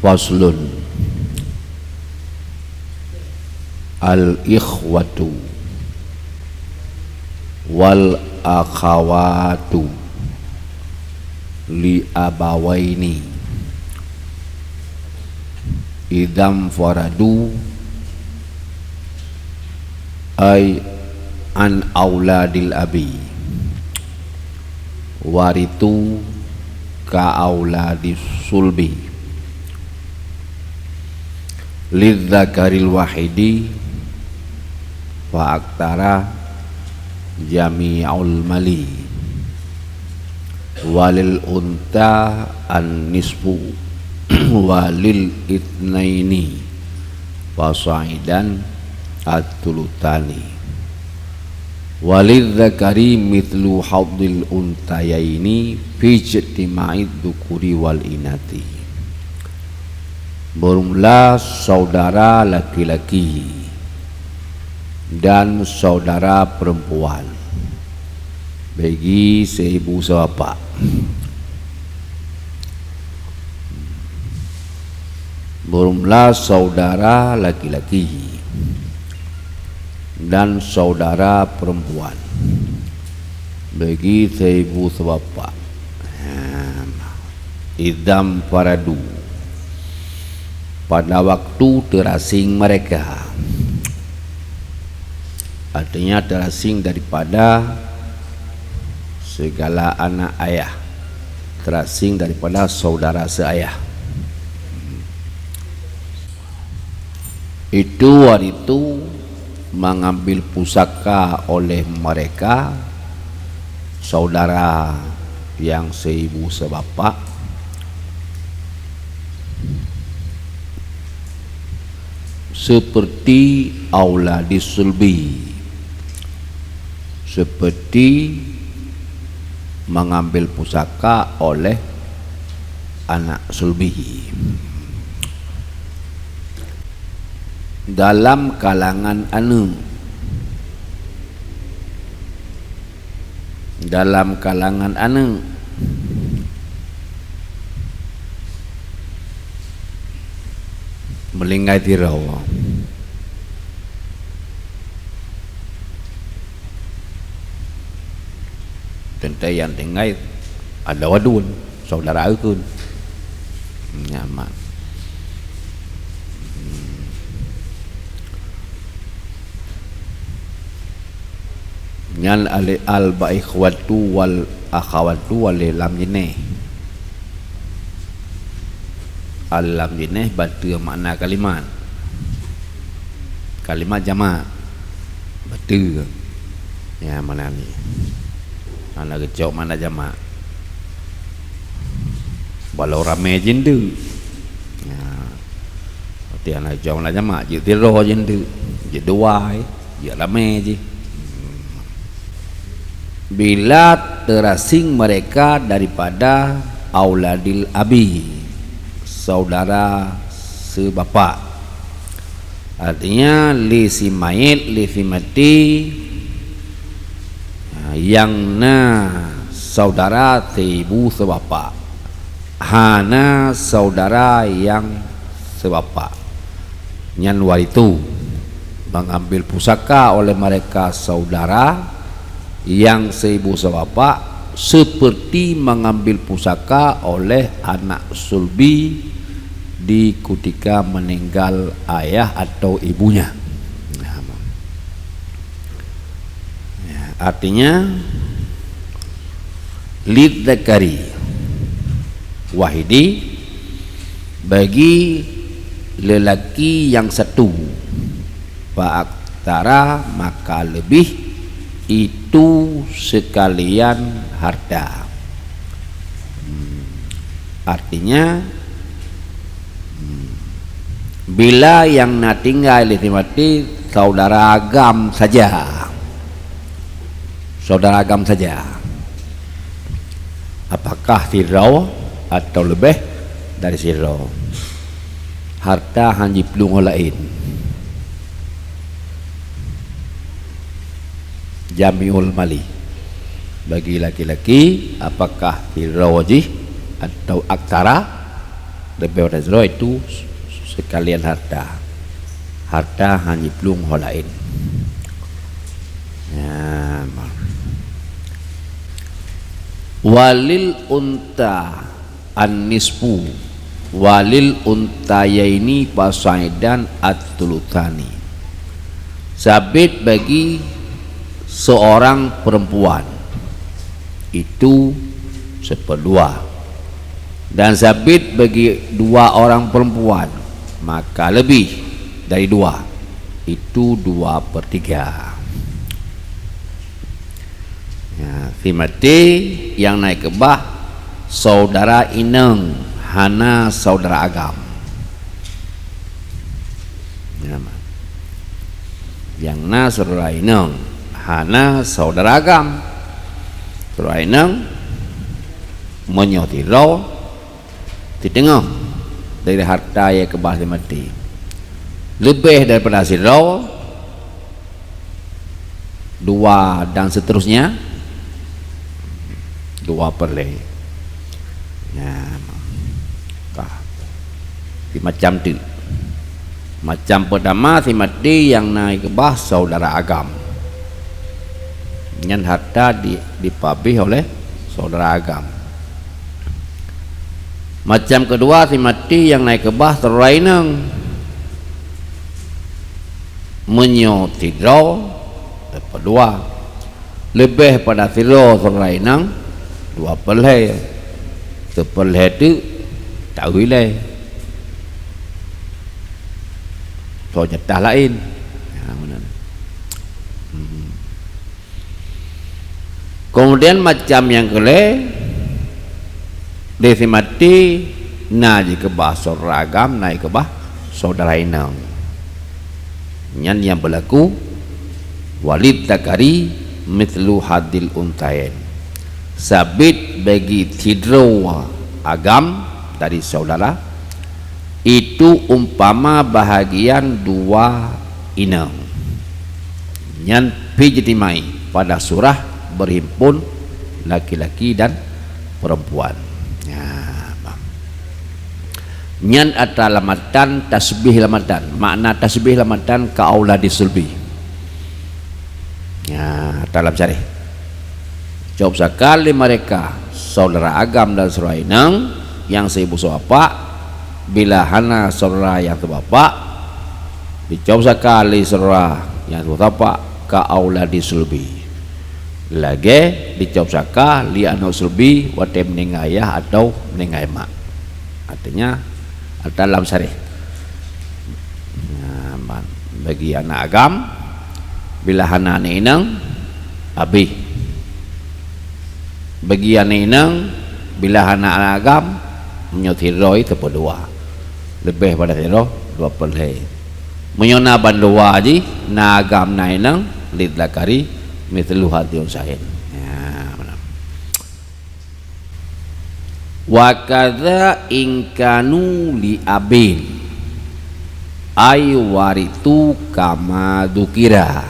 Faslun al-ikhwatu wal akhawatu li abawaini idam faradu ay an auladil abi waritu ka auladis sulbi lidzakaril wahidi wa aktara jami'ul mali walil unta an nisfu walil itnaini fasaidan at-tulutani walil dzakari mithlu haddil untayaini fi ijtima'id dzukuri wal inati. Berumlah saudara laki-laki dan saudara perempuan bagi seibu sebapak. Berumlah saudara laki-laki dan saudara perempuan bagi seibu sebapak. Idam faradu, pada waktu terasing mereka, artinya terasing daripada segala anak ayah, terasing daripada saudara seayah. Itu hari itu mengambil pusaka oleh mereka saudara yang seibu sebapak seperti auladis sulbi, seperti mengambil pusaka oleh anak sulbi. Dalam kalangan anu, dalam kalangan anu melingkai tirau tentai yang tinggai ada wadun saudara akun nyaman nyan al baikhwatu wal akhawatu wal lam jineh. Al-lam jineh batu makna kalimat, kalimat jamak batu ya mana ni mana kecok mana jamak walau ramai jendu ya arti anak kecok mana jamak je tiro jendu je dua je ramai je. Bila terasing mereka daripada auladil abi, saudara sebapak, artinya li si mayit li si mati yang na saudara seibu sebapak, hana saudara yang sebapak. Nyan waritu mengambil pusaka oleh mereka saudara yang seibu sebapak seperti mengambil pusaka oleh anak sulbi di ketika meninggal ayah atau ibunya. Artinya lidzakari wahidi bagi lelaki yang satu, fa aktara maka lebih, itu sekalian harta. Artinya bila yang nak tinggal di mati saudara agam saja, saudara agam saja, apakah sirau atau lebih dari sirau, harta hanya pelung lain. Jami'ul mali bagi laki-laki apakah firrawajih atau aktara lebih pada zero itu sekalian harta hanya belum holain ya. Walil unta an-nisfu walil untayaini pasaidan at-tulutani, sabit bagi seorang perempuan itu seperdua, dan sabit bagi dua orang perempuan maka lebih dari dua itu 2/3 ya. Timati yang naik ke bah saudara ineng hana saudara agam ya, yang na saudara ineng hana saudara agam. Saudara ineng menyotirau ditengah dari harta yang ke bah mati lebih daripada sirau 2 dan seterusnya 2/2 ya. Macam tu macam pertama mati yang naik ke bah saudara agam yang harta dipabih oleh saudara agam. Macam kedua mati yang naik ke bah terainang menyotidro kedua lebih pada tiro terainang 2/2 1/2 tu tak boleh so jatah lain ya, kemudian macam yang kele desimati naji ke bah saudara agam naik ke bah saudara inang yang berlaku walid takari mithlu hadil untayen, sabit bagi tidro agam dari saudara itu umpama bahagian 2 inang yang pijtimai pada surah berhimpun laki-laki dan perempuan ya. Nyan atau lamatan tasbih lamatan, makna tasbih lamatan ka auladi sulbi ya. Dalam syarih jawab sekali mereka saudara agam dan saudara inang yang seibu sebapak, bila hana saudara yang sebapak dijawab sekali saudara yang sebapak ka auladi sulbi, lagi dijawab sekali li anak sulbi wate meninggal ayah atau meninggal mak, artinya dalam syarih nah, bagi anak agam bila hana inang abi, bagi anak inang bila hana agam menyotiroi tepedua lebih pada tiro 2/2 menyona bandua aji na agam na inang lidlakari mithlu hadiun sahin ya. Wa kadza ingkanu li abin ay waritu kama dukira,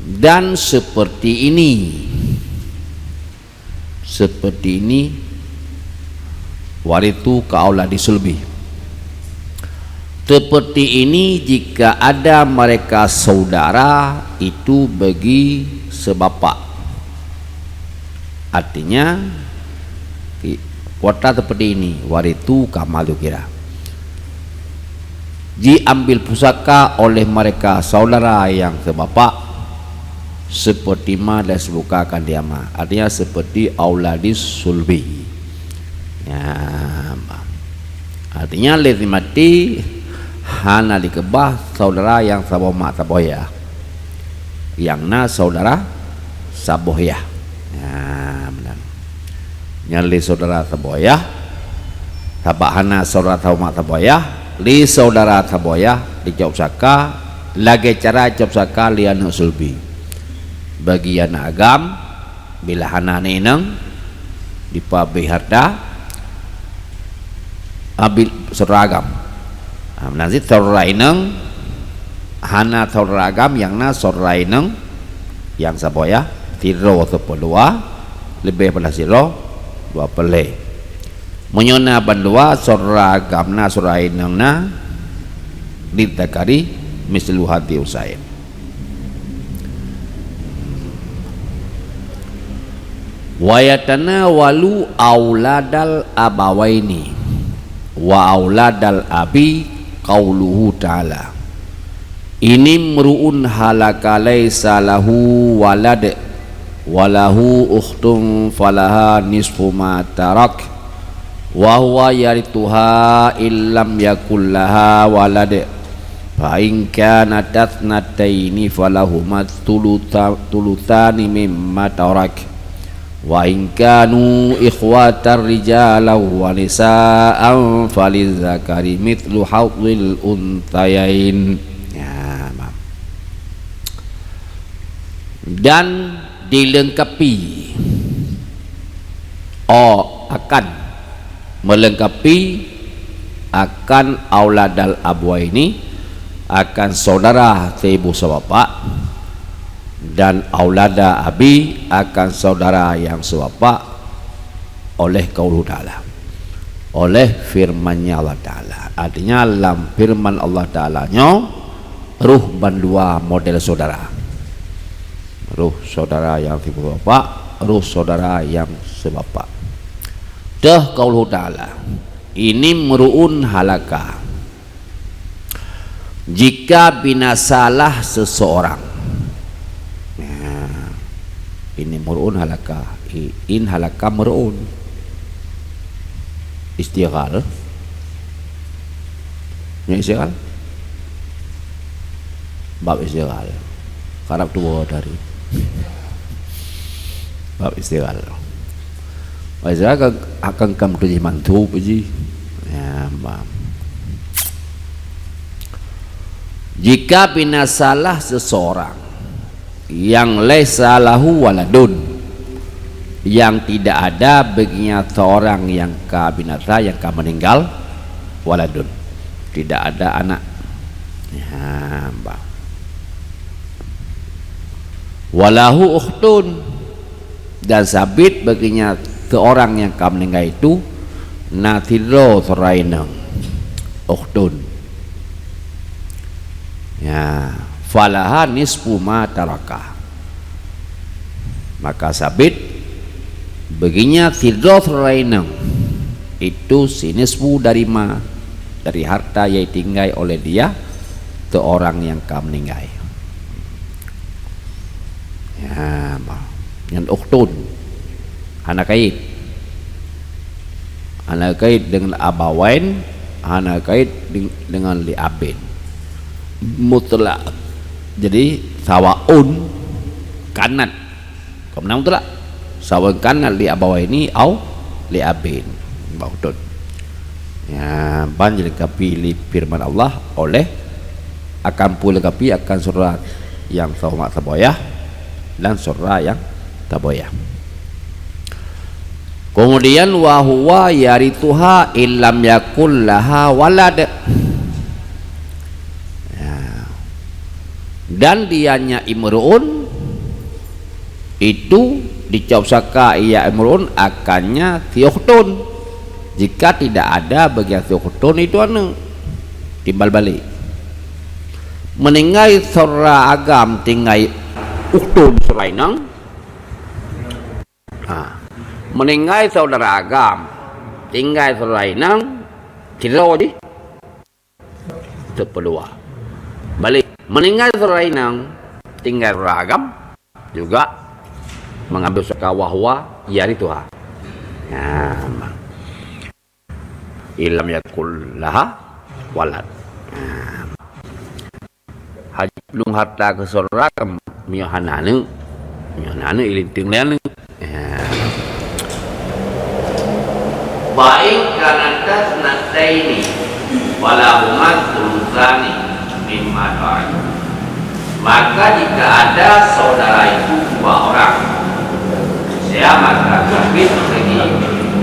dan seperti ini waritu ka auladi sulbi, seperti ini jika ada mereka saudara itu bagi sebapak, artinya kuota seperti ini waritu kamalu kira diambil pusaka oleh mereka saudara yang sebapak seperti ma dan sebukakan dia ma, artinya seperti auladis sulbi ya. Artinya lezimati hana dikebah saudara yang saboma saboya yang na saudara saboya ya, benar. Nyali saudara saboya tabahana saudara saboma saboya li saudara saboya dijawab saka lagi cara jawab saka lianu sulbi bagi anak agam bila hana neneng dipabi harta ambil saudara agam nanti saudara ineng hana saudara agam yang na saudara ineng yang saboya tiro atau dua lebih pada siro 2/2 menyona bandua saudara agamna saudara inangna ditakari mislu hati usain. Wayatana walu auladal abawaini wa auladal abi qauluhu ta'ala ini mru'un halaka laysa lahu walad walahu ukhtun falaha nisfu ma tarak wa huwa yarithuha illam yakul laha walad fa in kanat tathnataini falahuma thuluthani mimma tarak wa in kanu ikhwatar rijalan wa nisaan falizakari mithlu hadzil unthayain. Ya, maaf. Dan dilengkapi akan melengkapi akan auladal abwa ini akan saudara ibu sebapak dan aulada abi akan saudara yang sebapak oleh qaul ta'ala, oleh firman-Nya Allah Ta'ala. Artinya dalam firman Allah Ta'ala nya ruh bandua model saudara, ruh saudara yang ibu bapak, ruh saudara yang sebapak. Dah qaul ta'ala ini meruun halaka jika binasalah seseorang. Nah, ini meruun halaka, in halaka meruun istighal, ya istighal, bab istighal karab tua dari bab istighal. Wajah akan kamu tuji mantu puji. Ya, bab. Jika binasalah seseorang yang laisa lahu waladun, yang tidak ada baginya seorang yang binasa yang meninggal, waladun, tidak ada anak. Ya, bab. Walahu ukhtun, dan sabit baginya seorang yang meninggal itu natiro serainang ukhtun. Ya, falaha nisfu ma taraka, maka sabit baginya tidro serainang itu sinisfu dari harta yang tinggal oleh dia seorang yang meninggal. Ya, yang ukhtun anak kait dengan abawain, anak kait dengan liabin mutlak. Jadi sawaun kanat kemenang mutlak, sawaun kanat liabawaini au liabin bautun. Ya, ban dilengkapi li firman Allah oleh akan pula lengkapi akan surat yang sama taboyah dan surah yang taboyah. Kemudian wa huwa yarithuha illam yakul laha walad, ya. Dan dianya imruun itu dicop saka ia imruun akannya thiuhtun jika tidak ada bagian thiuhtun itu anu timbal balik meninggal surah agam tinggal uktun selainang. Meninggal saudara agam tinggal selainang tidak di sepedua balik meninggal selainang tinggal agam juga mengambil sekawahwa yari tuha. Ya, ilam yakul laha walad. Haji belum harta ke saudara miyohananu ilinting lanu. Baik karena tasnataini walahumat tulusani mimma ta'ala, maka jika ada saudara itu dua orang, saya maka kami bagi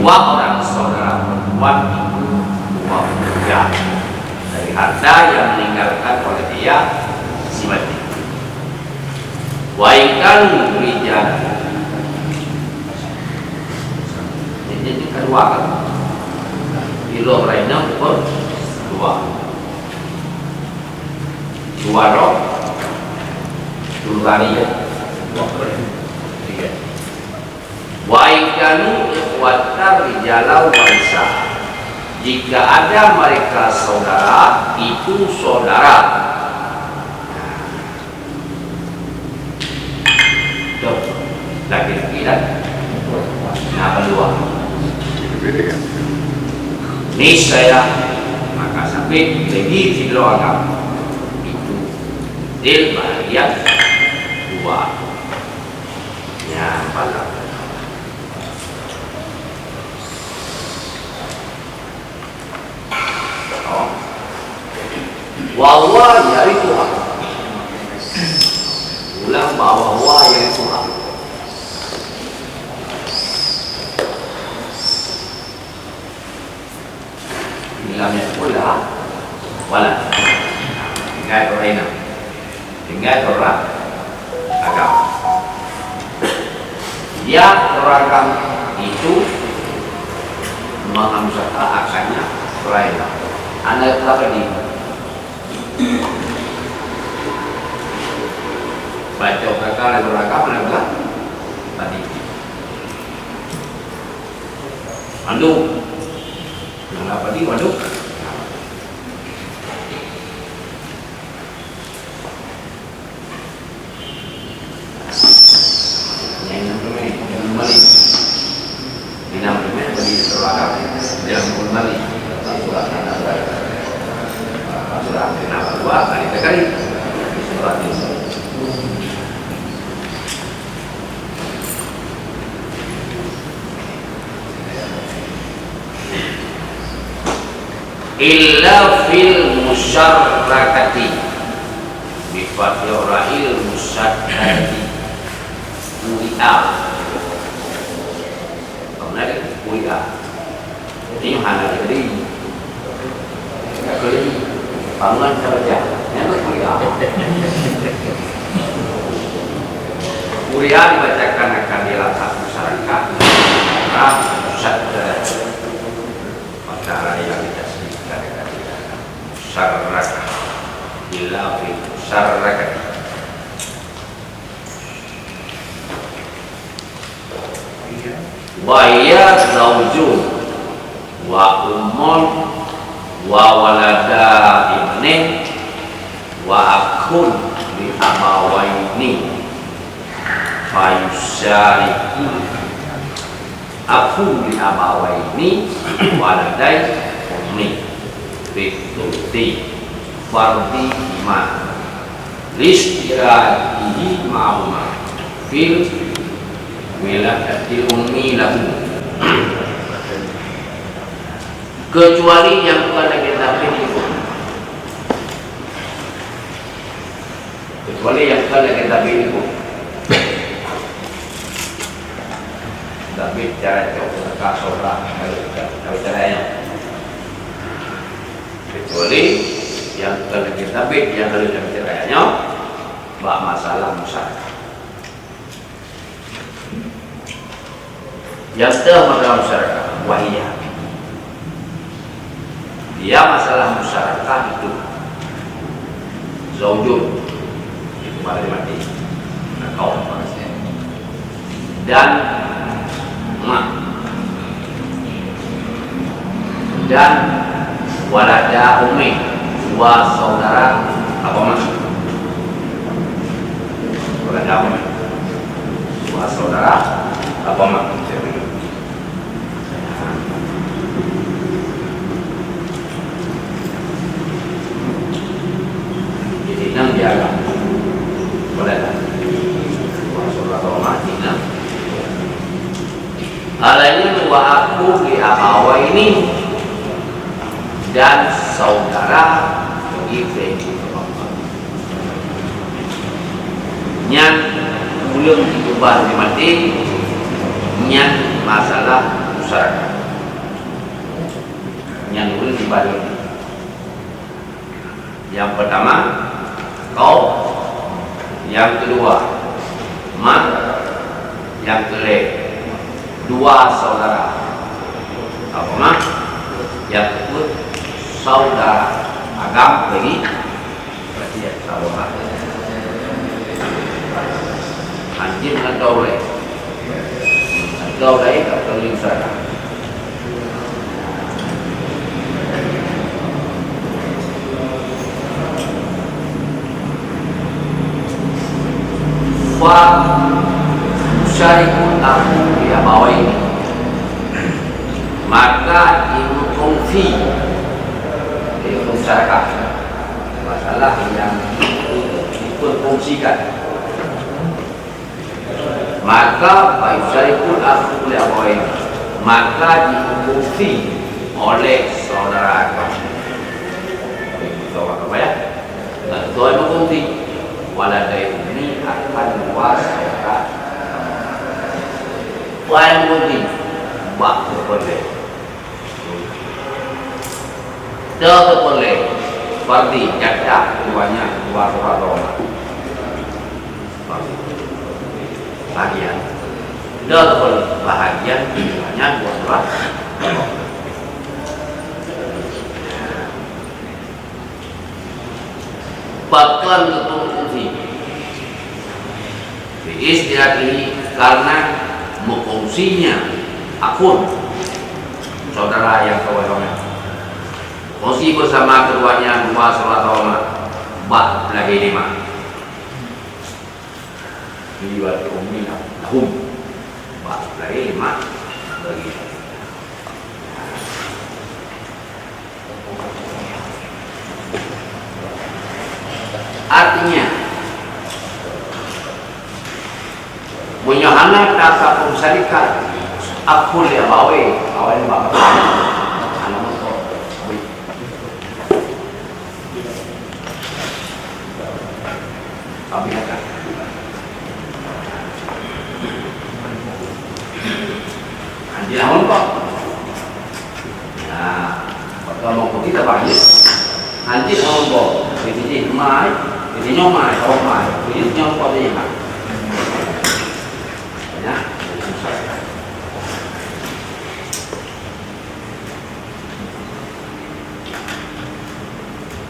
dua orang saudara perempuan dua pekerja dari harta yang meninggalkan oleh dia si mati. Wa ikan rijal, jadi kedua kan Kilo Raina per dua roh dulu kali ya tiga wa ikanu ikhwatar rijalau wa isa, jika ada mereka saudara itu saudara. Tuh laki-laki dan nah kedua niscaya maka sampai lagi fidro agama itu del bahagia dua yang paling wawa yaitu Tuhan, ulang bahwa wawa yaitu Tuhan. Bilangnya pula wala tinggal orang tinggal orang agama. Ya beragam itu mengamsaka akannya lain. Anda apa di baca kakak beragam adalah tadi mandu apa di mandu illa fil musyarrakati bi fathil ra'il musyarrakati uia ada uia ini hanya jadi kali bangun kerja yang uia dibacakan akan dilakukan masyarakat musyarrakati perkara yang syarrakah illa fi syarrakah wa ya zaujun wa ummun wa walada ibnin wa akun li abawaini fa yusyariku aku li abawaini waladai ummi bituti fardi iman listirahihi ma'umah fil wiladatil ummi lahu, kecuali yang bukan lagi tabit itu, kecuali yang bukan lagi tabit itu tabit cara coba kasorah kalau caranya, kecuali yang kalau kita tabit yang harus caranya bak masalah musyarakat yang masalah masyarakat wahiyah dia masalah masyarakat itu zaujun itu mati kau dan mak dan walada umi dua saudara apa maksud walada umi dua saudara apa maksud jadi enam jaga walada dua saudara mati enam alainya wa aku li abawa ini dan saudara ibu nyan belum diubah mati nyan masalah masyarakat nyan belum dibalik. Yang pertama kau, yang kedua mak, yang ketiga dua saudara apa mak, yang tersebut saudara agam bagi berarti ya saudara anjing dengan daulai atau linsara fa syarikun aku dia bawa ini maka kongsi masyarakat masalah yang diperkongsikan maka baik syarikun aku dia bawa ini maka dikongsi oleh saudara agama apa ya Tuhan mengkongsi waladai ini akan luas Tuhan mengkongsi bak boleh tidak boleh fardi jadah keduanya dua orang bahagian tidak boleh bahagian keduanya dua orang bahkan ketua fungsi istilah ini karena mengfungsinya akun saudara yang kawan-kawan fungsi bersama keduanya dua sholat bak lagi 5 diwati umi tahun bak lagi 5 bagi artinya Munyohana kata pemsalikan aku lihat bawe awalnya bapak kami akan nanti namun kok nah kalau mau kita banyak nanti namun kok ini mai ini nyomai kalau mai ini nyomai dia mai ya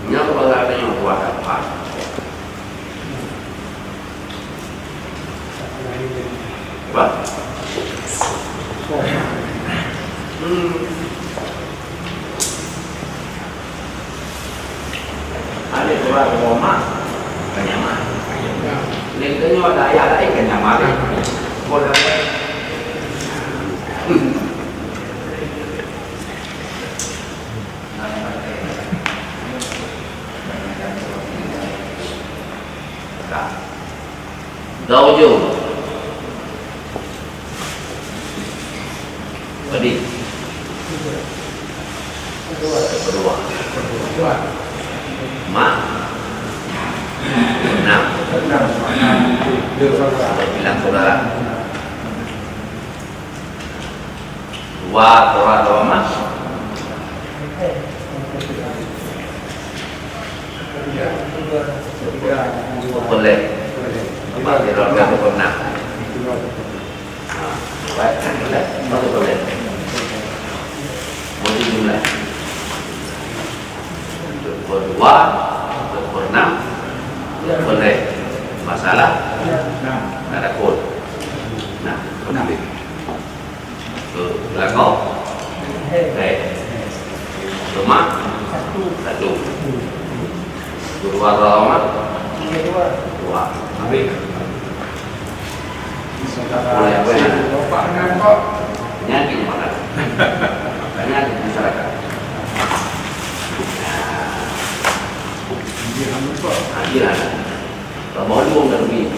ini kalau ada yang buat apa What? Ada orang Roma, kenyaman. Lingkungan ada ayah lain kenyaman. Boleh. Daujo. Tadi kedua mak enam bilang saudara dua orang mas boleh empat orang pernah baik boleh satu boleh boleh jumlah berdua berenam boleh masalah ada kod nah boleh belakang rumah satu dua rumah dua habis boleh boleh penyakit mana penyakit masyarakat adilan kalau mau dan lebih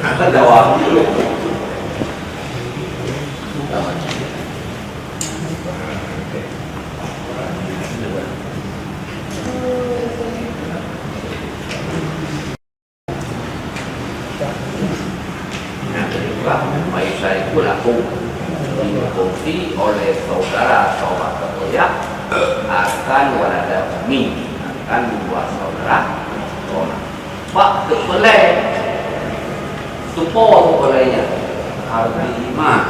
ada jawab dulu baik saya pulaku dikongsi oleh saudara-saudara terkoyak akan ada umi akan dua saudara Pak boleh tupo bolehnya Al-Imam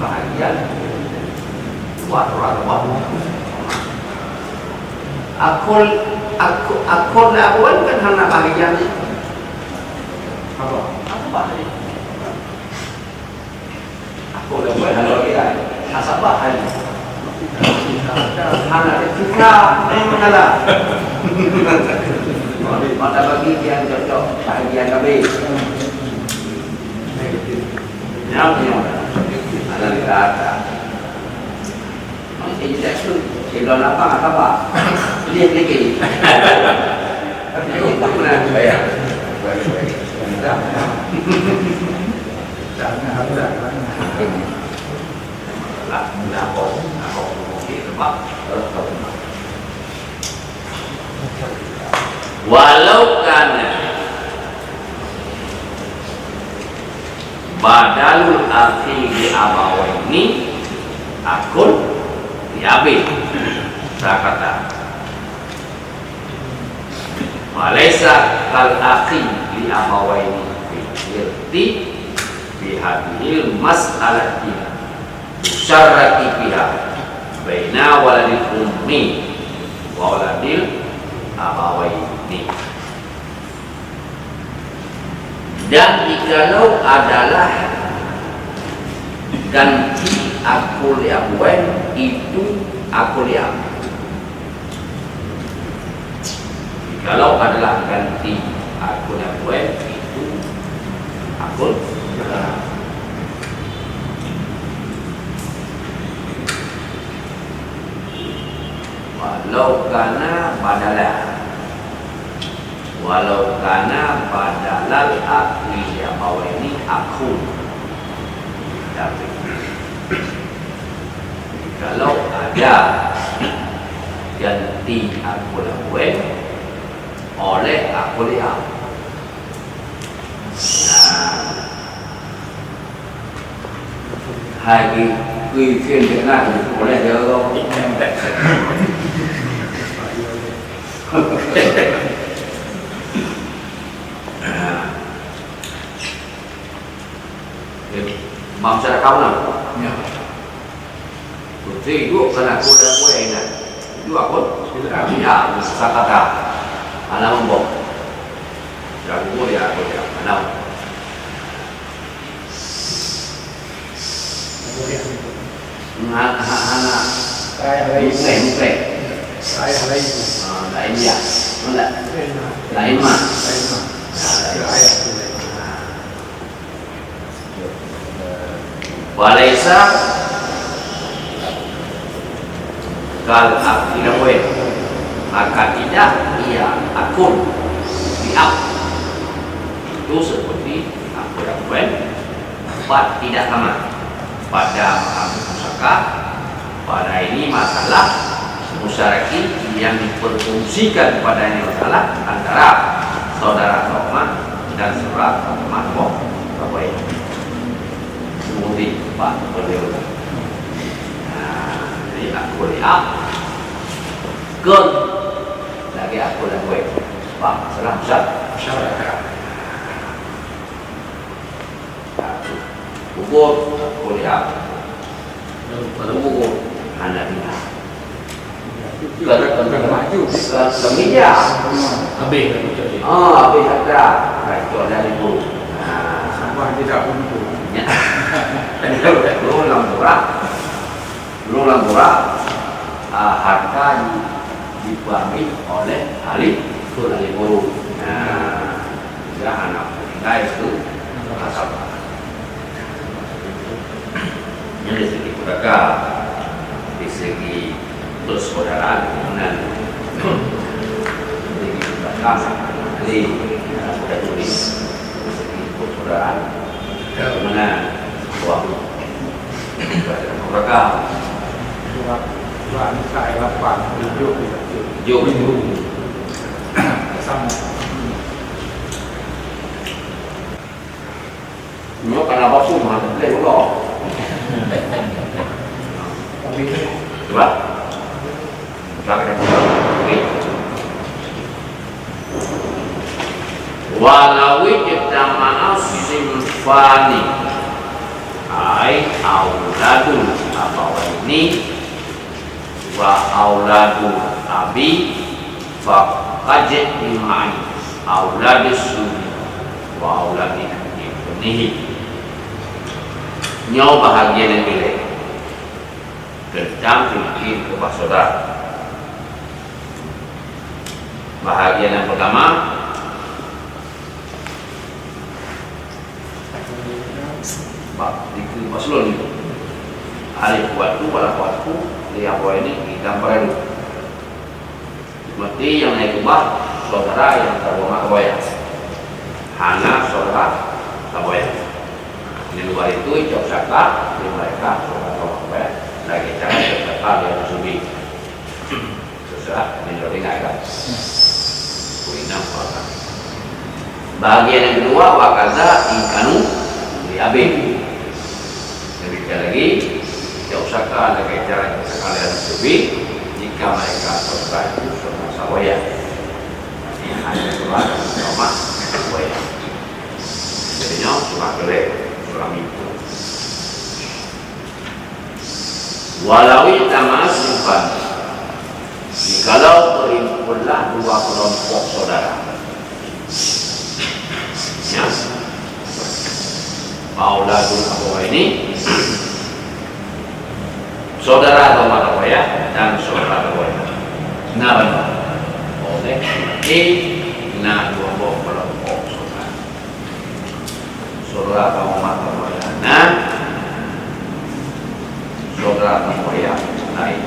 bahagian Wah akul awal kan hanya bahagian apa bahagian akul awal hanya bahagian asal bahagian hanya ketika mengalah pada bagian cocok bahagian kami nyamnya ada di kata masih tidak sulit kalau apa lihat lagi itu benar bayar walau karena badalul akhi di abawaini akun diambil saya kata Malaysia kal akhi di abawaini fi bihadil mas'alati syarrati biha baina waladil ummi wa waladil abawaini. Dan jikalau adalah ganti akul abawain itu akul ab. Jikalau adalah ganti akul abawain itu akul ab. Walau kana badalal akli abawaini akun. Tapi kalau ada ganti akul abawain oleh akul ab, hai cái phiên Việt Nam của này được không? Bangsa kau nak? Putri dua kena kuda kue ini, dua pun ya sakata, anak membok, jago ya aku ya, anak. Anak mungkin lain ya, lain mah. Walaysa kal akhidawe maka tidak ia akun diap itu seperti akhidawe tidak sama pada musaka. Pada ini masalah musyaraki yang diperfungsikan padanya masalah antara saudara Rahman dan saudara Rahman Bapak kemudian Pak beliau. Jadi aku lihat gun lagi aku dah buat Pak salam masyarakat. Ukur aku lihat ukur anak kita. Kerana maju kemeja. Habis ada. Baik ada ibu. Sampai tidak untuk. Berulang murah harga diambil oleh ahli guru. Ya anak kita itu asal. Ini dari segi keluarga, di segi persaudaraan, kemudian di segi keluarga, jadi sudah tulis di segi persaudaraan, kemudian waktu keluarga. Suami saya lapar, hidup sama. Nó cả là bao xu mà lên cũng có. Coba. Coba kita buka. Walau jamaah simfani ai auladul abawaini wa auladul abi faqad imai auladus sunni wa auladul ibnihi. Nyawa bahagia dan milik tentang fikir kepada saudara. Bahagian yang pertama, fikir paslon itu alif kuatku pada kuatku lihat poin ini gambar itu seperti yang naik kubah saudara yang terbawa kaboya hana saudara kaboya. Di luar itu jok saka di mereka saudara lagi cara serta dia subi sesuatu menjadi nggak kuinam apa. Bagian yang kedua wakaza ingkanu di AB. Lebih lagi jauh saka lagi cara sekalian subi jika mereka saudara itu saudara saboya. Ini hanya saudara sama saboya. Jadinya sudah boleh sudah itu. Walau tamas simpan jikalau berhimpunlah dua kelompok saudara ya auladul abawaini saudara atau mata waya dan saudara waya nah benar oleh nah dua kelompok saudara atau mata waya nah saudara atau waya naik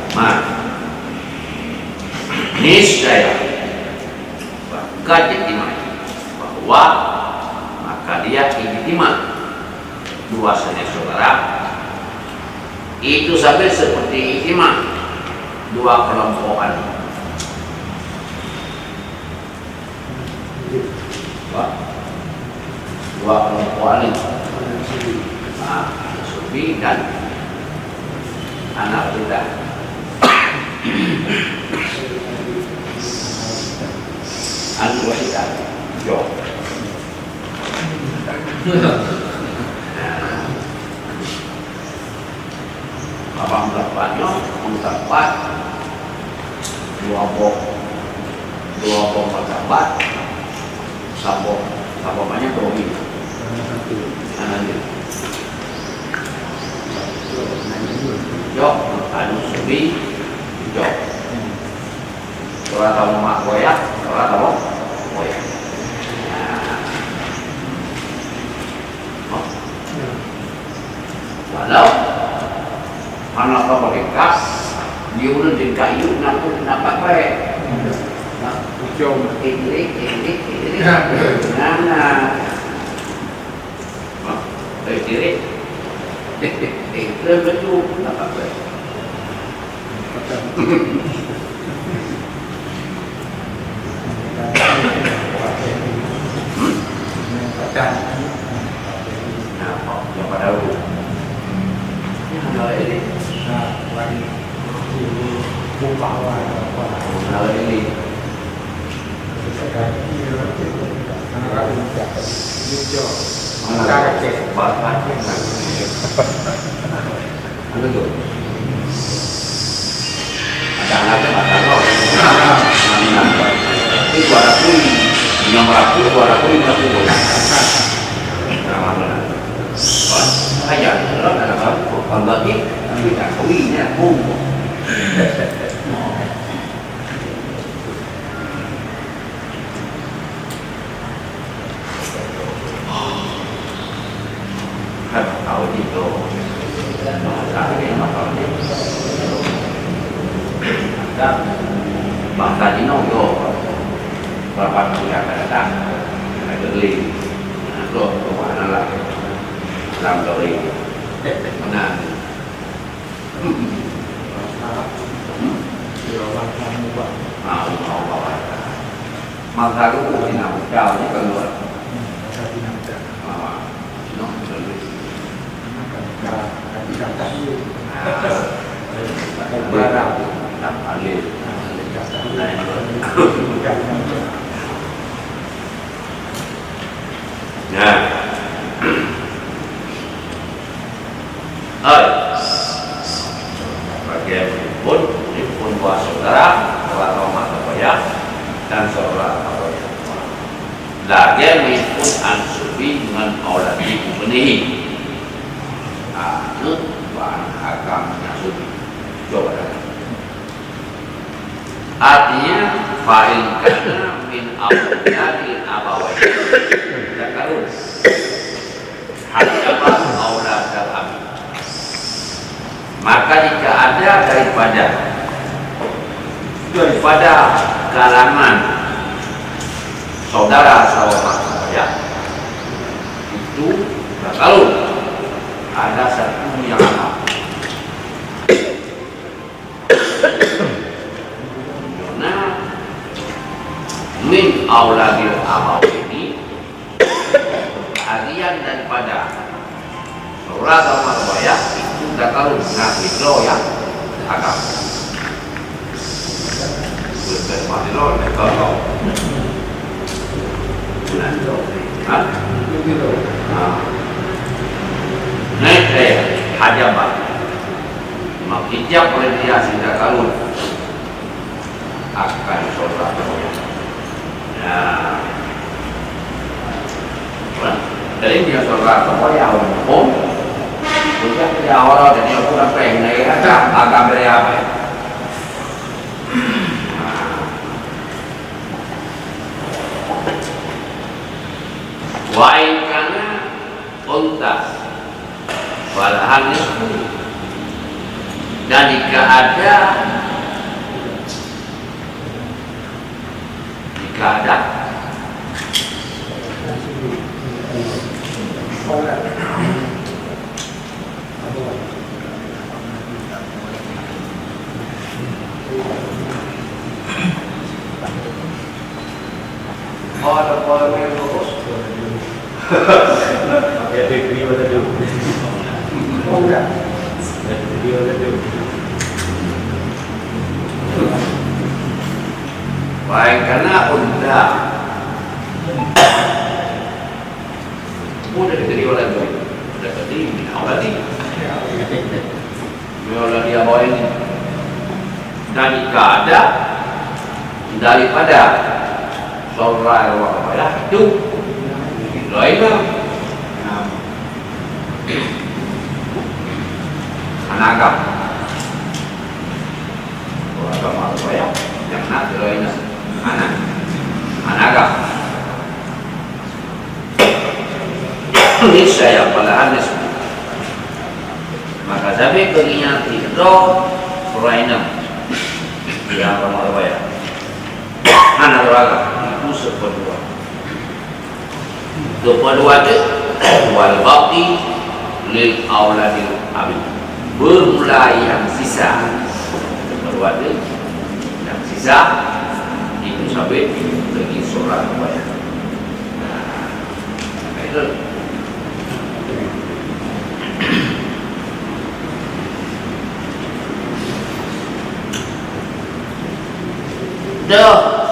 niscaya bahkan ditimai bahwa maka dia ijtima luasannya saudara itu sampai seperti ijtima dua kelompokan dua kelompokan subi dan anak kita anu kita yo abang dapatnya mendapat dua bom mendapat sabok banyak domi yo anu subi yo orang tahu mak goyak orang tahu goyak walau anak apa mereka dia udah di kayu nampak baik ujung ini nah diri itu betul nampak baik yang pada dulu ini lagi buka ini bahkan ini yo berapa kali akan datang ada beli lo kemana lah dalam dori mana mau bawa maka lu punya jauh ni keluar barang tak alih nah Hai, bagian pun dua saudara, saudara Muhammad Tabayah dan saudara Tabayah. Lagian pun ansubi dengan auladi benih. Itu bahan agam ansubi. Coba dah. Artinya fa'il kana min awladil abawai. Zakarun. Hadapan aulad al-abi. Maka jika ada daripada kalangan saudara ya, itu kalau ada satu yang min auladil abaw ini bagian daripada surat al-marwayah itu kalau ngafidlo ya agak ngafidlo kalau hajabah makijab oleh dia sehingga kalun akan sholat jadi dia sholat ya hukum bukan dia orang dan dia pun apa yang naik agak berapa wain karena untas walahan itu dan jika ada ada yang lurus ya degree what to do degree what to do baik karena undang udah diterima oleh gue udah keterima awal ini oleh dia bawa ini dan jika ada daripada saudara Allah itu lainnya anagam orang Allah ya yang nak lainnya anagam niscaya pala anes maka sabi keginya itu lainnya yang orang Allah ya anak orang itu sepedua itu wal baqi lil auladil abi bermula yang sisa kedua itu yang sisa itu sampai bagi seorang wayah itu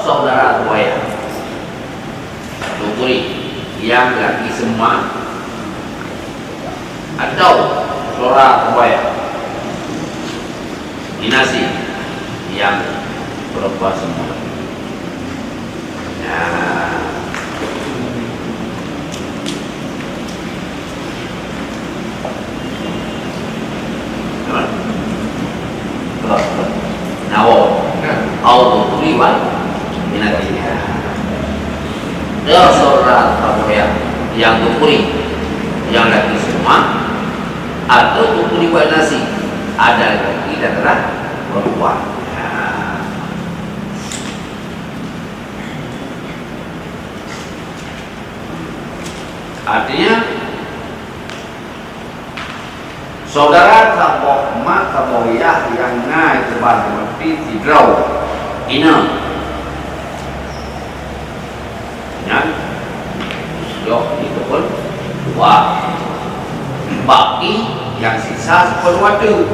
saudara wayah dukuri yang lagi semua atau saudara wayah dinasi yang berubah semua auto tuliwan minatinya saudara wayah yang dukuri yang lagi semua atau dukuri wal nasi ada lagi dan perempuan artinya saudara taboyah yang naik ke bawah tidrau ina ya yo itu pun dua baki yang sisa seperti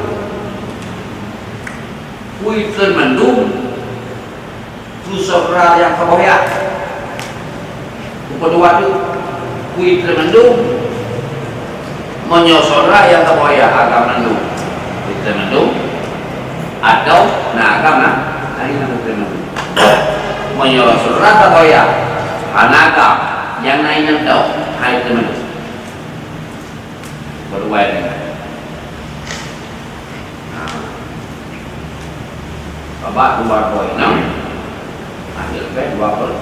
kui termendung tu saudara yang taboyah seperti kui termendung menyosora yang terboya agama nandu kita nandu atau na agama ini nandu kita nandu menyosora terboya anaga yang naik nandu hai teman berdua dengan Bapak dua poin enam ambil ke dua poin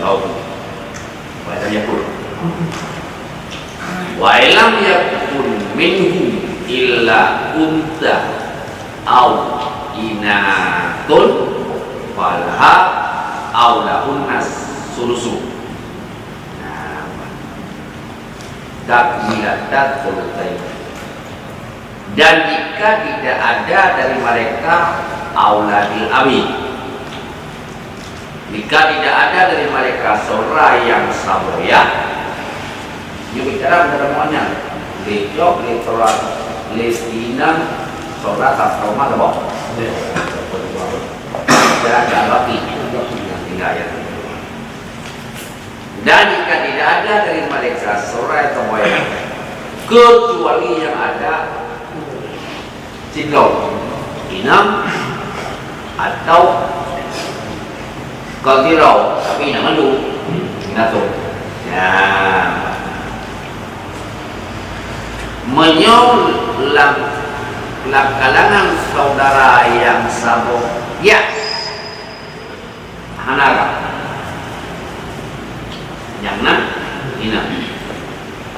Wa yakun wa lam yakun minhum illa unta au inatun falaha au lahun nas sulusu takmilatat sulutai. Dan jika tidak ada dari mereka auladil abi, jika tidak ada dari mereka saudara yang saboya, yuk bicara semuanya lecok, letoran, lesinan, saudara tak tahu mana boh. Jangan lagi, tinggal ya. Dan jika tidak ada dari mereka saudara yang saboya, kecuali yang ada ciklau, inam atau kaltirau, tapi nama lu inatu. Ya, menyulam kalangan saudara yang sabo, ya, hanaga, yang na, inam,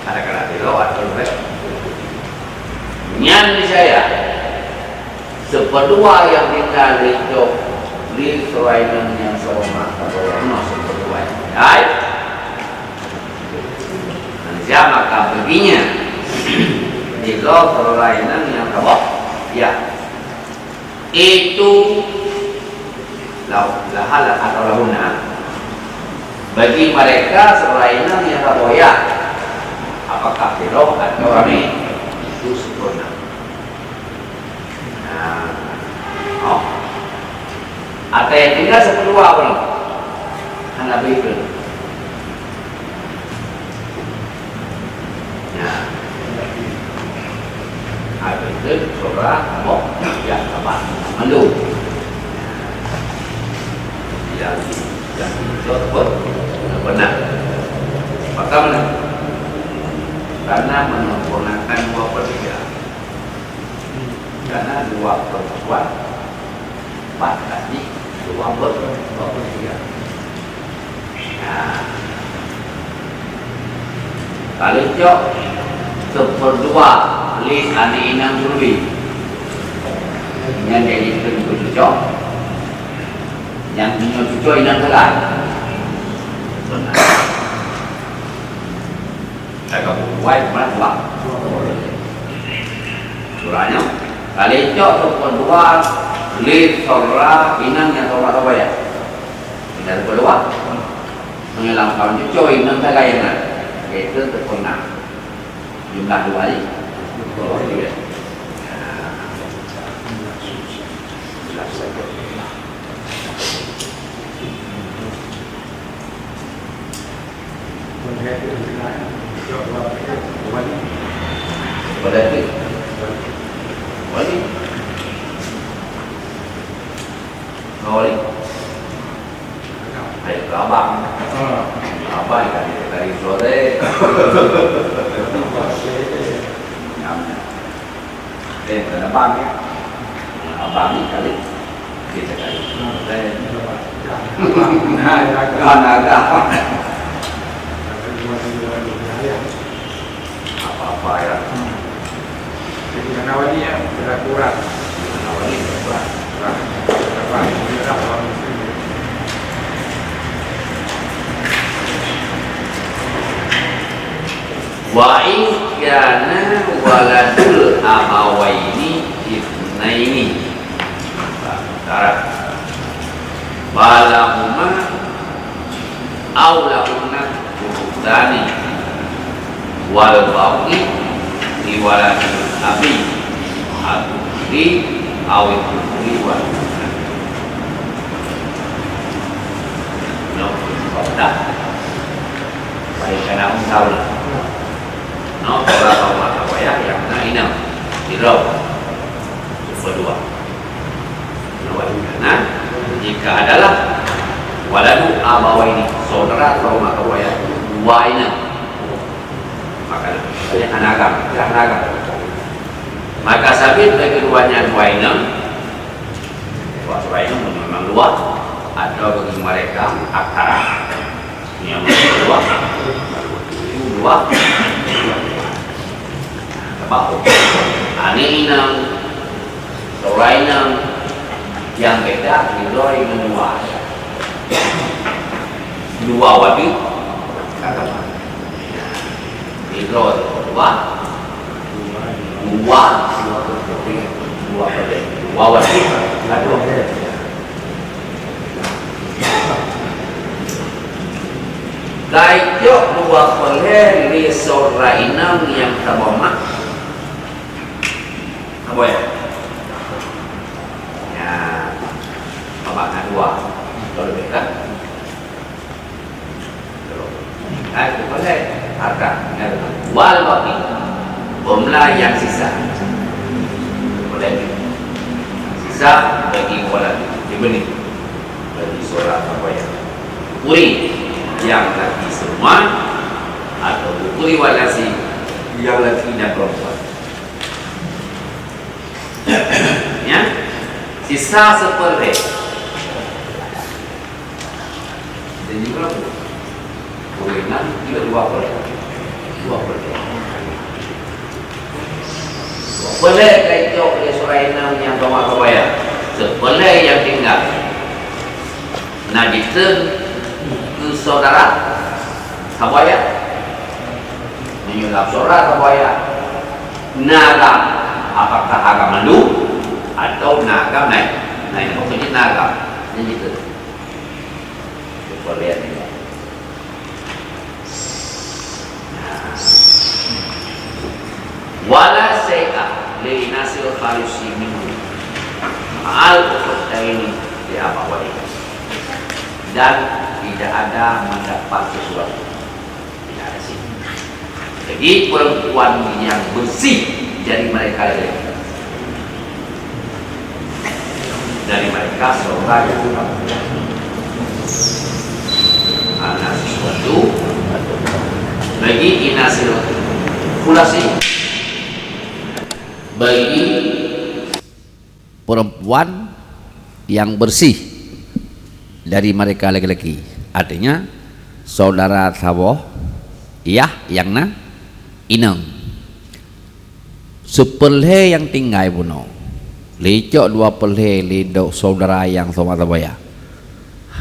ada kaltirau atau lebih. Nyan saya sepedua yang tinggal di Surainan yang sama atau yang sepedua baik nanti maka begini di Surainan yang kabok ya itu lahala atau lahuna bagi mereka Surainan yang kabok ya apakah kilo atau rame itu sempurna. Oh. Ada yang tinggal sepedua belum? Anak Bible. Nah, ada itu saudara, kamu, ya apa? Mandu. Yang tersebut benar. Maka mana? Karena menyempurnakan dua pertiga. Karena dua perempuan empat tadi dua pertiga. Nah, kalau cok seperdua list ane inang lebih yang jadi cocok yang punya cocok inang kelai benar. Saya buat mana buat surahnya kali cok seperdua list surah inang yang tahu ya tidak kedua menghilangkan cocok inang kelai itu terkena jumlah dua kali. Pada itu, wali, wali, ayo ke abang, abang dari sore, dan abang ya, abang ni kali kita kali, kan ada apa-apa ya. Dengan awalnya ya, sudah kurang. Awalnya kurang. Berapa? Berapa orang muslim? Wa in kana waladul abawaini ibnaini. Syarat. Balahuma aulahunna bukhtani wal baqi di waladul abi di awet ribuan no dah baik karena tahu lah no berapa apa ya yang nak inam dirau kedua nah jika adalah waladu abawaini saudara atau makawaya waina maka banyak anak maka sabit bagi keduanya waina memang dua atau bagi mereka akara yang dua apa ani inang Sorainang yang beda Hidroi menua dua wadi kata Hidroi dua wadi Daikyo dua peler di Sorainang yang terbamak apa ya? Apa dua kalau dekat itu boleh harga wal baki jumlah yang sisa boleh sisa bagi wala dibeli bagi sholat apa ya uri yang lagi semua atau uri walasi yang lagi dan perempuan ya sisa seperti dan juga kulinan tidak dua boleh kaito oleh Sorainang yang bawa kebaya boleh yang tinggal nah diten ke saudara kabaya menyulap saudara kabaya naga apakah agama lu atau naga naik maksudnya naga yang gitu boleh tidak wala say'a li nasil khalisi minhu al ukhtaini di apa wali dan tidak ada mendapat sesuatu tidak ada sih jadi perempuan yang bersih dari mereka seorang yang anak sesuatu bagi inasil kulasi bagi perempuan yang bersih dari mereka laki-laki artinya saudara saboh iya yang na inang sepelhe yang tinggal buno lecok dua pelhe lidok saudara yang sama tabaya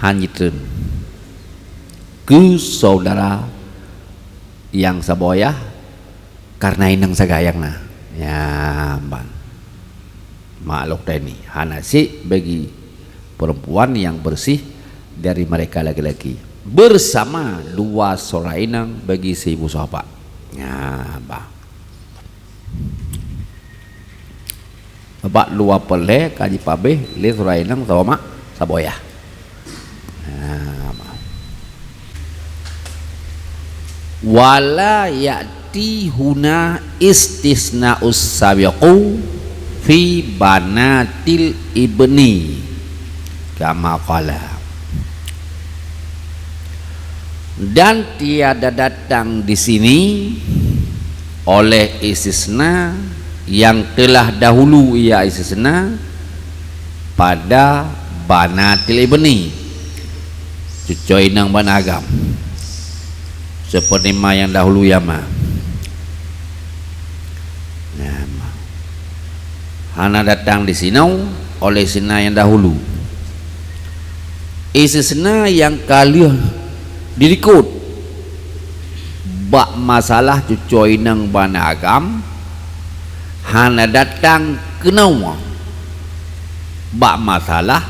hanjitun ke saudara yang saboya karena inang sagayang na ya bang makhluk ini hanasi bagi perempuan yang bersih dari mereka laki-laki bersama dua sorainang bagi si ibu sahabat ya bang bapak dua pele kaji pabe le sorainang sama saboya wala ya'ti huna istisna'us sabiqu fi banatil ibni kama qala dan tiada datang di sini oleh istisna yang telah dahulu ia istisna pada banatil ibni cucoy nang banagam seperti ma yang dahulu ya ma hana datang di sini oleh sina yang dahulu istisna yang kalian dirikut bak masalah cucoy nang banagam hana datang kenau bak masalah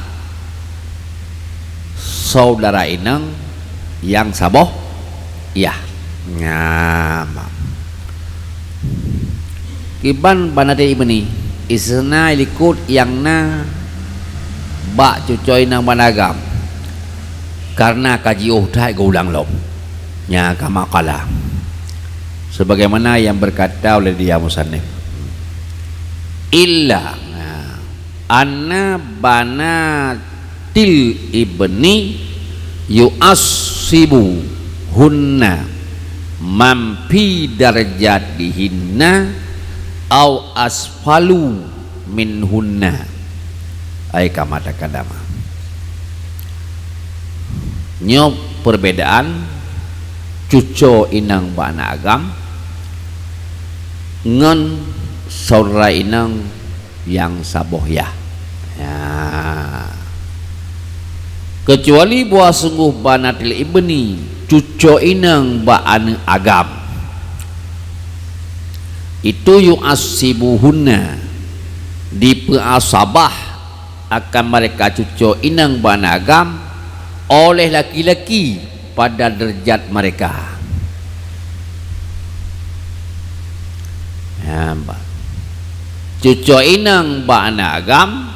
saudara inang yang saboh ya ngam kiban banade ibni isna likut yang na bak cucoy nang managam karena kaji dai gaulang lom nya kama kala sebagaimana yang berkata oleh dia musannif illa anna banatil ibni yu'assibu hunna mampi darjatihinna au asfalu min hunna ay kamata kadama nyo perbedaan cuco inang bana agam ngen saudara inang yang saboh ya. Kecuali buah sungguh banatil ibni cuco inang baan agam itu yu'asibuhunna dipeasabah akan mereka cuco inang baan agam oleh laki-laki pada derajat mereka. Cuco inang baan agam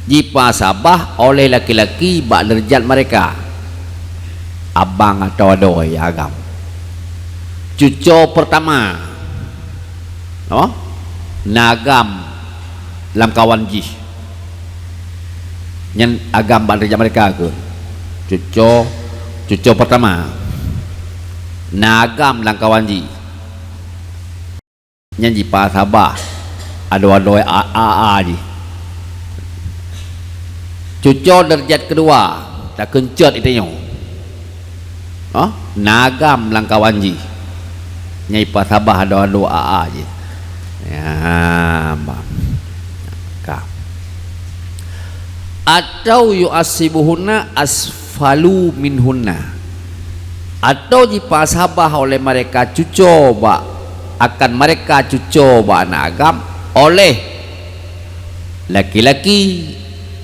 dipasabah oleh laki-laki bak derajat mereka abang atau adoy agam. Cuco pertama nagam dalam kawan jih yang agam bak derajat mereka ke cuco pertama nagam dalam kawan jih yang dipasabah adoy aa ji. Cuco derajat kedua tak kencet itu nyo nagam langkawan ji nyai pasabah ado aa je ya atau yu'asibuhunna asfalu minhunna atau dipasabah oleh mereka cuco ba akan mereka cuco ba nagam oleh laki-laki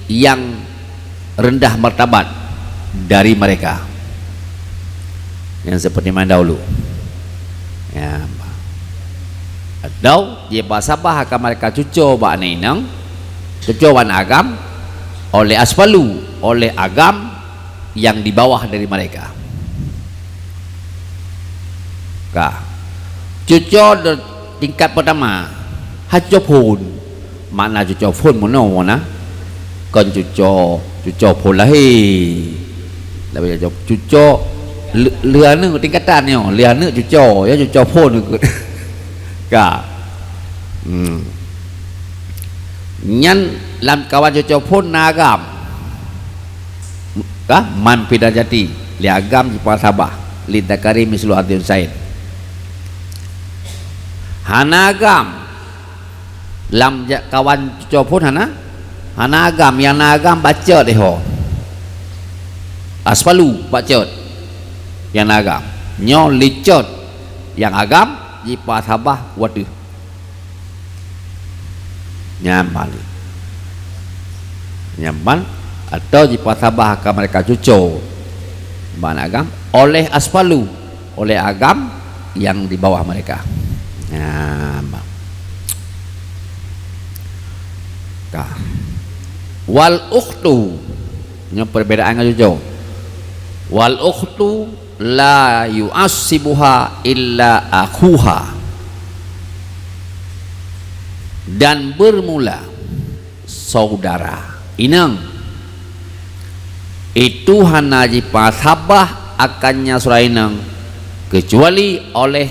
yang rendah martabat dari mereka yang seperti mana dahulu ya. Atau dia pasabah akan mereka cuco ba ninang cuco ban agam oleh asfalu oleh agam yang di bawah dari mereka cuco tingkat pertama hajo pun mana cuco pun mana kon cuco pun lahi lebih cuco liane tingkatan nyo liane cuco ya cuco pun nyan lam kawan cuco pun nagam man pidajati li agam di pasabah li takari mislu adun said hanagam lam kawan cuco pun hanagam yang nagam baca deh asfalu baca yang nagam nyo licot yang agam di pasabah waduh nyaman atau di pasabah akan mereka cuco ban agam oleh asfalu oleh agam yang di bawah mereka wal ukhtu nya perbedaan cuco wal ukhtu la yu'assibuha illa akhuha dan bermula saudara inang itu hanya dipasabah akannya surah inang kecuali oleh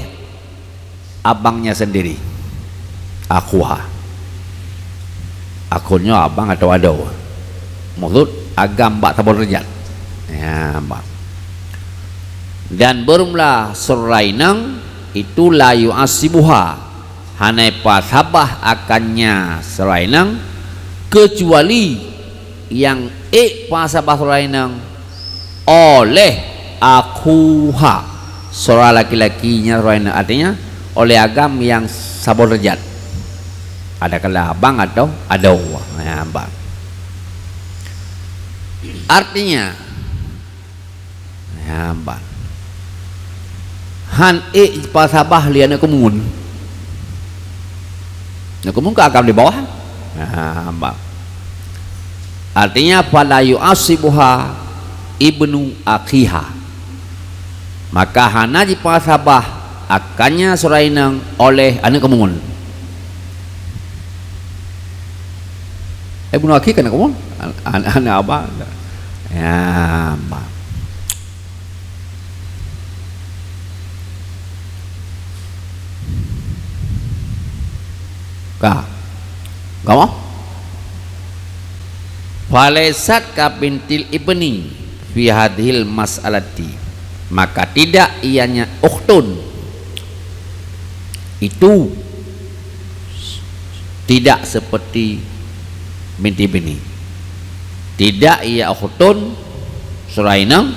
abangnya sendiri akhuha akunnya abang atau ado maksud agam bak tabur rejat ya bak dan bermula surainang itu layu asibuha hanai pasabah akannya surainang kecuali yang pasabah surainang oleh akuha surah laki-lakinya surainang artinya oleh agam yang sabur rejat ada kala abang atau ado ya abang artinya ya abang han pasabah liana komun Kemudian agam di bawah. Nah, artinya fala yu'asibuha ibnu akhiha, maka hana dipasabah akannya surainang oleh anak kemun. Ibnu akhi kan kemun anak apa ya mbak. Kamu falaisat ka bintil ibni fi hadhil mas'alati, maka tidak ianya ukhtun itu tidak seperti binti bini, tidak ia ukhtun surainang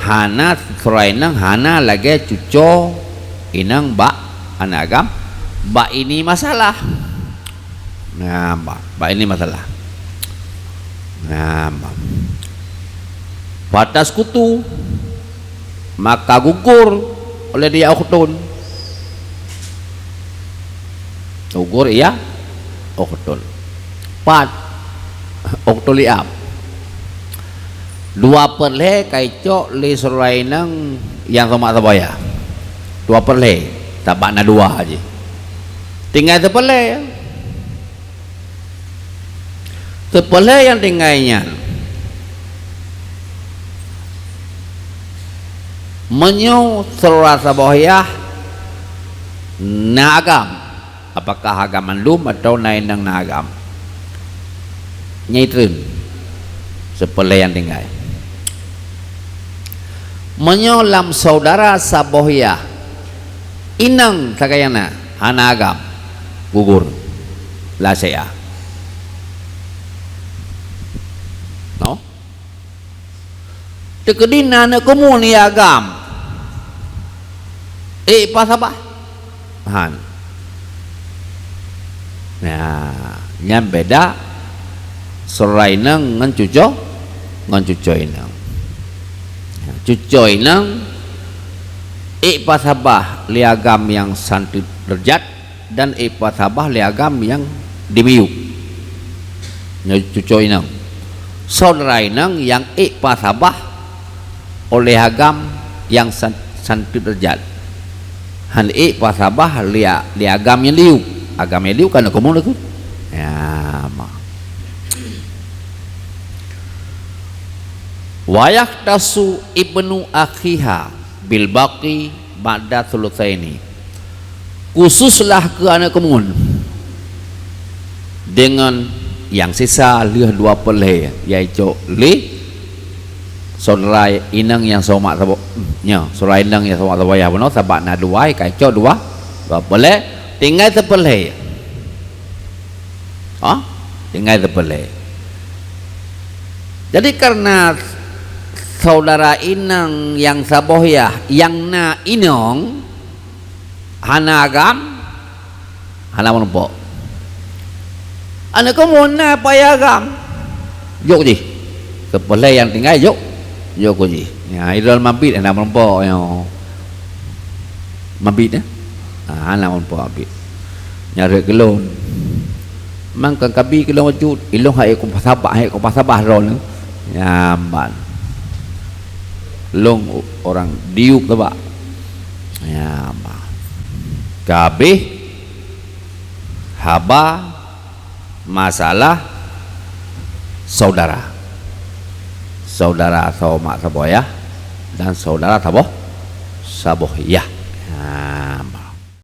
hana lagi cuco inang ba anak agam ba ini masalah. Nah ba ini masalah. Nah, batas kutu maka gugur oleh dia ukhtun. Gugur iya ukhtun. Pat ukhtun liab. Dua perle kaico li surainang yang sama tabaya. Dua perle, tabakna dua aja. Tinggal seperle ya. Sepele yang tinggalnya menyu serasa bohyah nagam, apakah agam mandum atau nainang nagam nyaitrin sepele yang tinggal menyu lam saudara sabohyah inang sakayana anagam gugur lah saya. No? Tekadina na komuni agam. Pasabah. Han. Nah, yang beda serai nang ngan cuco inang. Cuco inang pasabah liagam yang santi derjat dan pasabah liagam yang dimiuk. Cuco inang. Saudara inang yang pasabah oleh agam yang santi derjat. Han pasabah liagam yang liuk. Agam yang liuk kan komun itu. Ya, wayak tasu ibnu akhiha bil baqi ba'da thulutsaini. Khususlah ke anak komun dengan yang sisa lih dua peleh yaitu li saudara inang yang somak sabo nya saudara inang yang somak sabo ya benar sabak na dua kaico dua peleh tinggal sepeleh tinggal sepeleh. Jadi karena saudara inang yang sabohyah yang na inong hanagam hana menempok anak kamu na payagam yuk ji sepeleh yang tinggal yuk ji ya idol mabit anak menempok yang mabit anak menempok mabit nyari kelon mang kan kabi kelon wajud ilong hai ko pasabah ron ya man long orang diuk tu pak ya man kabeh haba masalah saudara saboyah dan saudara sabohyah.